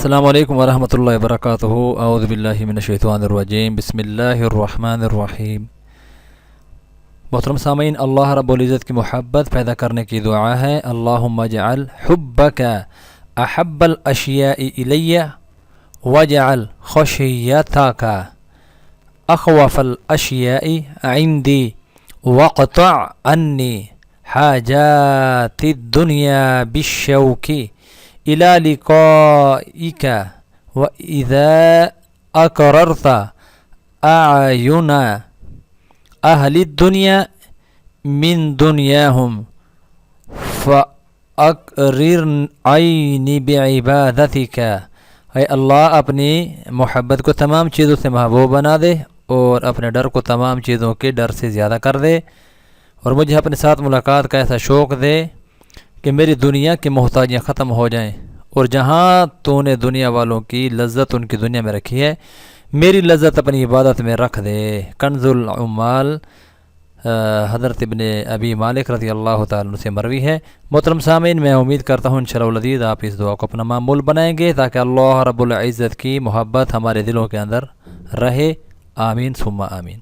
السلام علیکم ورحمۃ اللہ وبرکاتہ۔ اعوذ باللہ من الشیطان الرجیم، بسم اللہ الرحمن الرحیم۔ محترم سامعین، اللہ رب العزت کی محبت پیدا کرنے کی دعا ہے۔ اللہم اجعل حبک احب الاشیاء الی واجعل خشیتک اخوف الاشیاء عندی واقطع عنی حاجات الدنیا بالشوق إلى لقائك وإذا أقررت أعين أهل الدنيا من دنياهم فأقرر عيني بعبادتك۔ اے اللہ اپنی محبت کو تمام چیزوں سے محبوب بنا دے اور اپنے ڈر کو تمام چیزوں کے ڈر سے زیادہ کر دے، اور مجھے اپنے ساتھ ملاقات کا ایسا شوق دے کہ میری دنیا کی محتاجیاں ختم ہو جائیں، اور جہاں تو نے دنیا والوں کی لذت ان کی دنیا میں رکھی ہے، میری لذت اپنی عبادت میں رکھ دے۔ کنز العمال حضرت ابن ابی مالک رضی اللہ تعالیٰ عنہ سے مروی ہے۔ محترم سامعین، میں امید کرتا ہوں انشاءاللہ العزیز آپ اس دعا کو اپنا معمول بنائیں گے تاکہ اللہ رب العزت کی محبت ہمارے دلوں کے اندر رہے۔ آمین ثم آمین۔